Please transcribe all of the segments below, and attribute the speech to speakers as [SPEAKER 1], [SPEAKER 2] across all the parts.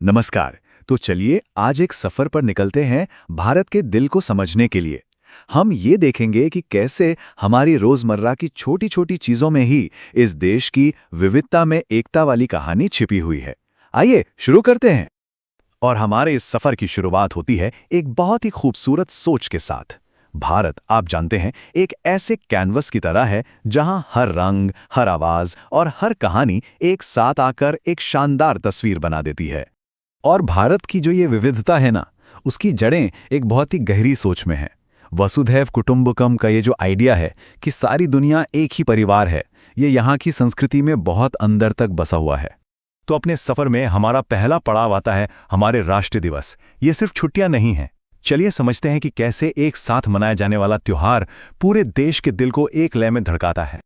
[SPEAKER 1] नमस्कार। तो चलिए आज एक सफर पर निकलते हैं भारत के दिल को समझने के लिए। हम ये देखेंगे कि कैसे हमारी रोजमर्रा की छोटी-छोटी चीजों में ही इस देश की विविधता में एकता वाली कहानी छिपी हुई है। आइए शुरू करते हैं। और हमारे इस सफर की शुरुआत होती है एक बहुत ही खूबसूरत सोच के साथ। भारत, आप जानते हैं, एक ऐसे कैनवस की तरह है जहां हर रंग, हर आवाज और हर कहानी एक साथ आकर एक शानदार तस्वीर बना देती है। और भारत की जो ये विविधता है ना, उसकी जड़ें एक बहुत ही गहरी सोच में हैं। वसुधैव कुटुंबकम का ये जो आइडिया है कि सारी दुनिया एक ही परिवार है, ये यहाँ की संस्कृति में बहुत अंदर तक बसा हुआ है। तो अपने सफर में हमारा पहला पड़ाव आता है हमारे राष्ट्रीय दिवस। ये सिर्फ छुट्टियां नहीं हैं। चलिए समझते हैं कि कैसे एक साथ मनाया जाने वाला त्योहार पूरे देश के दिल को एक लय में धड़काता है।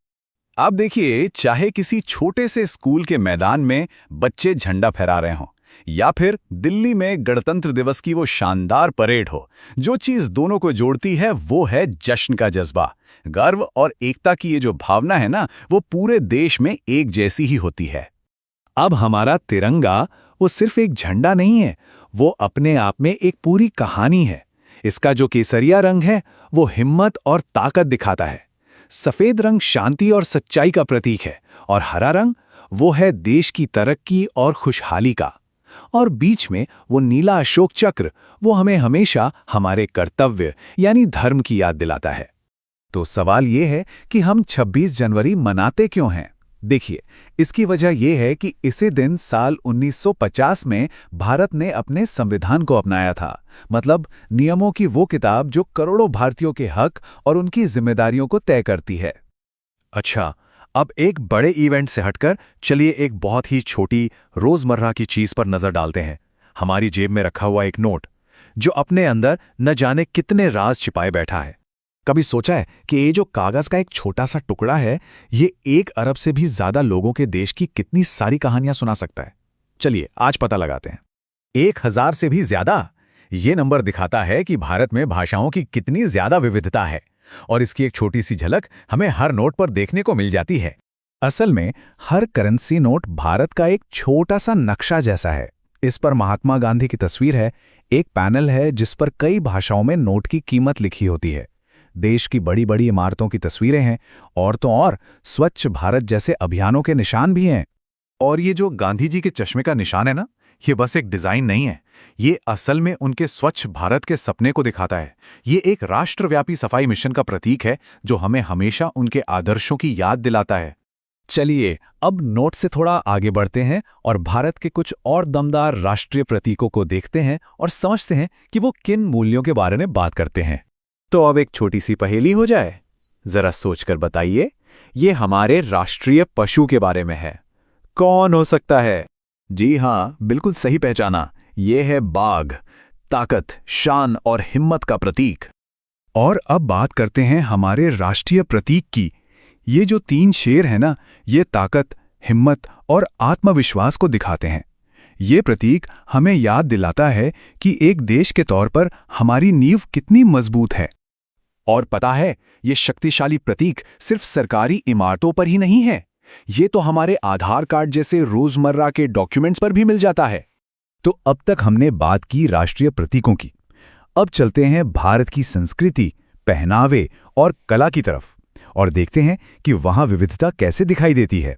[SPEAKER 1] आप देखिए, चाहे किसी छोटे से स्कूल के मैदान में बच्चे झंडा फहरा रहे हों, या फिर दिल्ली में गणतंत्र दिवस की वो शानदार परेड हो, जो चीज दोनों को जोड़ती है वो है जश्न का जज्बा। गर्व और एकता की ये जो भावना है ना, वो पूरे देश में एक जैसी ही होती है। अब हमारा तिरंगा वो सिर्फ एक झंडा नहीं है, वो अपने आप में एक पूरी कहानी है। इसका जो केसरिया रंग है वो हिम्मत और ताकत दिखाता है, सफेद रंग शांति और सच्चाई का प्रतीक है, और हरा रंग वो है देश की तरक्की और खुशहाली का। और बीच में वो नीला अशोक चक्र, वो हमें हमेशा हमारे कर्तव्य यानी धर्म की याद दिलाता है। तो सवाल ये है कि हम 26 जनवरी मनाते क्यों हैं? देखिए, इसकी वजह यह है कि इसी दिन साल 1950 में भारत ने अपने संविधान को अपनाया था। मतलब नियमों की वो किताब जो करोड़ों भारतीयों के हक और उनकी जिम्मेदारियों को तय करती है। अच्छा, अब एक बड़े इवेंट से हटकर चलिए एक बहुत ही छोटी रोजमर्रा की चीज पर नजर डालते हैं। हमारी जेब में रखा हुआ एक नोट, जो अपने अंदर न जाने कितने राज छिपाए बैठा है। कभी सोचा है कि ये जो कागज का एक छोटा सा टुकड़ा है, ये 1 अरब से भी ज्यादा लोगों के देश की कितनी सारी कहानियां सुना सकता है? चलिए आज पता लगाते हैं। 1000 से भी ज्यादा? ये नंबर दिखाता है कि भारत में भाषाओं की कितनी ज्यादा विविधता है, और इसकी एक छोटी सी झलक हमें हर नोट पर देखने को मिल जाती है। असल में हर करेंसी नोट भारत का एक छोटा सा नक्शा जैसा है। इस पर महात्मा गांधी की तस्वीर है, एक पैनल है जिस पर कई भाषाओं में नोट की कीमत लिखी होती है। देश की बड़ी बड़ी इमारतों की तस्वीरें हैं, और तो और स्वच्छ भारत जैसे अभियानों के निशान भी हैं। और ये जो गांधी जी के चश्मे का निशान है ना, ये बस एक डिजाइन नहीं है, ये असल में उनके स्वच्छ भारत के सपने को दिखाता है। ये एक राष्ट्रव्यापी सफाई मिशन का प्रतीक है, जो हमें हमेशा उनके आदर्शों की याद दिलाता है। चलिए अब नोट से थोड़ा आगे बढ़ते हैं और भारत के कुछ और दमदार राष्ट्रीय प्रतीकों को देखते हैं और समझते हैं कि वो किन मूल्यों के बारे में बात करते हैं। तो अब एक छोटी सी पहेली हो जाए, जरा सोचकर बताइए, ये हमारे राष्ट्रीय पशु के बारे में है। कौन हो सकता है? जी हाँ, बिल्कुल सही पहचाना, ये है बाघ, ताकत, शान और हिम्मत का प्रतीक। और अब बात करते हैं हमारे राष्ट्रीय प्रतीक की। ये जो 3 शेर हैं ना, ये ताकत, हिम्मत और आत्मविश्वास को दिखाते हैं। ये प्रतीक हमें याद दिलाता है कि एक देश के तौर पर हमारी नींव कितनी मजबूत है। और पता है, ये शक्तिशाली प्रतीक सिर्फ सरकारी इमारतों पर ही नहीं है, ये तो हमारे आधार कार्ड जैसे रोजमर्रा के डॉक्यूमेंट्स पर भी मिल जाता है। तो अब तक हमने बात की राष्ट्रीय प्रतीकों की। अब चलते हैं भारत की संस्कृति, पहनावे और कला की तरफ, और देखते हैं कि वहां विविधता कैसे दिखाई देती है।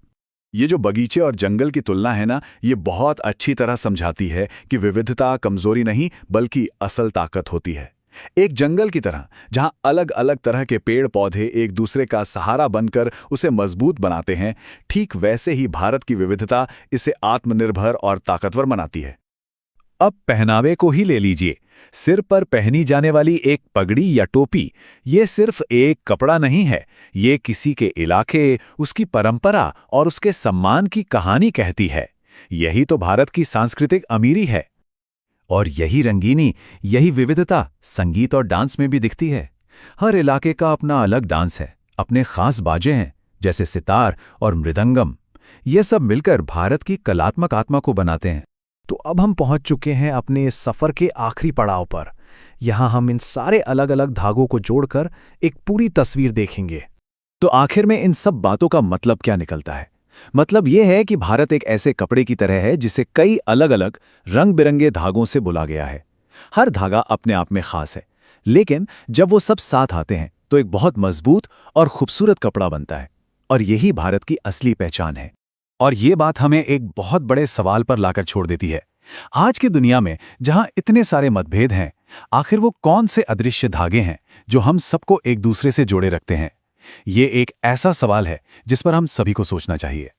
[SPEAKER 1] ये जो बगीचे और जंगल की तुलना है ना, ये बहुत अच्छी तरह समझाती है कि विविधता कमजोरी नहीं बल्कि असल ताकत होती है। एक जंगल की तरह जहां अलग अलग तरह के पेड़ पौधे एक दूसरे का सहारा बनकर उसे मजबूत बनाते हैं, ठीक वैसे ही भारत की विविधता इसे आत्मनिर्भर और ताकतवर बनाती है। अब पहनावे को ही ले लीजिए। सिर पर पहनी जाने वाली एक पगड़ी या टोपी, ये सिर्फ एक कपड़ा नहीं है, ये किसी के इलाके, उसकी परंपरा और उसके सम्मान की कहानी कहती है। यही तो भारत की सांस्कृतिक अमीरी है। और यही रंगीनी, यही विविधता संगीत और डांस में भी दिखती है। हर इलाके का अपना अलग डांस है, अपने खास बाजे हैं, जैसे सितार और मृदंगम। ये सब मिलकर भारत की कलात्मक आत्मा को बनाते हैं। तो अब हम पहुंच चुके हैं अपने इस सफर के आखिरी पड़ाव पर। यहाँ हम इन सारे अलग अलग धागों को जोड़कर एक पूरी तस्वीर देखेंगे। तो आखिर में इन सब बातों का मतलब क्या निकलता है? मतलब ये है कि भारत एक ऐसे कपड़े की तरह है जिसे कई अलग-अलग रंग-बिरंगे धागों से बुना गया है। हर धागा अपने आप में खास है, लेकिन जब वो सब साथ आते हैं तो एक बहुत मजबूत और खूबसूरत कपड़ा बनता है। और यही भारत की असली पहचान है। और ये बात हमें एक बहुत बड़े सवाल पर लाकर छोड़ देती है। आज की दुनिया में जहां इतने सारे मतभेद हैं, आखिर वो कौन से अदृश्य धागे हैं जो हम सबको एक दूसरे से जोड़े रखते हैं? ये एक ऐसा सवाल है जिस पर हम सभी को सोचना चाहिए।